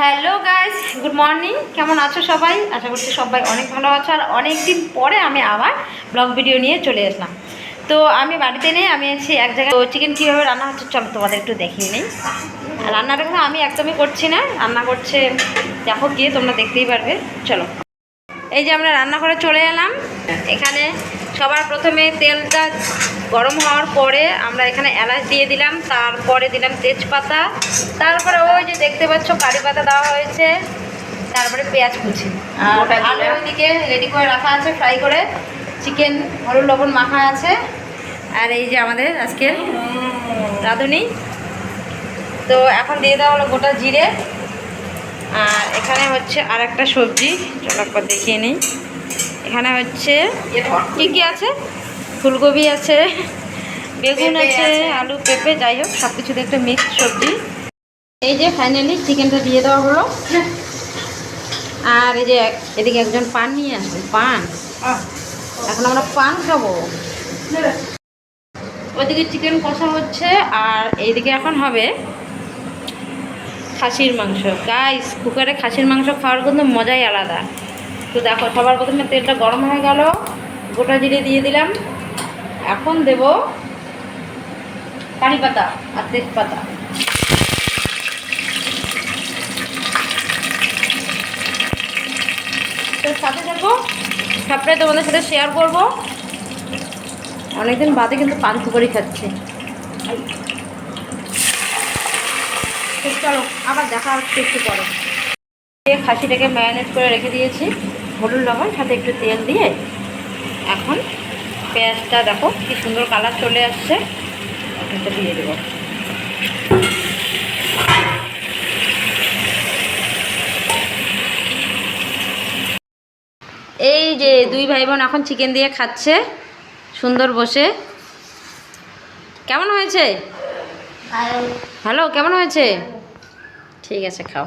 Hello guys, good morning. কেমন আছো সবাই? আশা করছি সবাই অনেক ভালো আছো। আর অনেক দিন পরে আমি আবার ব্লগ ভিডিও নিয়ে চলে আসলাম। তো আমি বাড়িতে নেই, আমি আছি এক জায়গায়। তো চিকেন কীভাবে রান্না হচ্ছে চলো তোমাদের একটু দেখিয়ে নিই। রান্নাটা কিন্তু আমি একদমই করছি না, রান্না করছে দেখো গিয়ে, তোমরা দেখতেই পারবে। চলো, এই যে আমরা রান্নাঘরে চলে এলাম। এখানে সবার প্রথমে তেলটা গরম হওয়ার পরে আমরা এখানে এলাচ দিয়ে দিলাম, তারপরে দিলাম তেজপাতা, তারপরে ওই যে দেখতে পাচ্ছ কারি পাতা দেওয়া হয়েছে, তারপরে পেঁয়াজ কুচি। আর আলু ওইদিকে রেডি করে রাখা আছে, ফ্রাই করে চিকেন হলুদ লবণ মাখা আছে। আর এই যে আমাদের আজকের রাঁধুনি। তো এখন দিয়ে দেওয়া হলো গোটা জিরে। আর এখানে হচ্ছে আর একটা সবজি, চলো একবার দেখিয়ে নিই। এখানে হচ্ছে কী আছে, ফুলকপি আছে, বেগুন আছে, আলু পেঁপে, যাই হোক সব কিছুতে একটা মিক্সড সবজি। এই যে ফাইনালি চিকেনটা দিয়ে দেওয়া হলো। আর এই যে এদিকে একজন পান নিয়ে আসবেন, পান, এখন আমরা পান খাবো। ওইদিকে চিকেন কষা হচ্ছে, আর এইদিকে এখন হবে খাসির মাংস। গাইস, কুকারে খাসির মাংস খাওয়ার কিন্তু মজাই আলাদা। তো দেখো, সবার প্রথমে তেলটা গরম হয়ে গেল, গোটা জিরে দিয়ে দিলাম। এখন দেব কারি পাতা আর তেজপাতা। তো সাথে থাকো, সবটাই তোমাদের সাথে শেয়ার করবো। অনেকদিন বাদে কিন্তু পান সুপারি খাচ্ছি। চলো আবার দেখা হচ্ছে একটু পরে। খাসিটাকে ম্যারিনেট করে রেখে দিয়েছি হলুদ লবণ সাথে একটু তেল দিয়ে। এখন পেঁয়াজটা দেখো কি সুন্দর কালার চলে আসছে, এটা দিয়ে দেবো। এই যে দুই ভাই বোন এখন চিকেন দিয়ে খাচ্ছে সুন্দর বসে। কেমন হয়েছে? ভালো। কেমন হয়েছে? ঠিক আছে, খাও।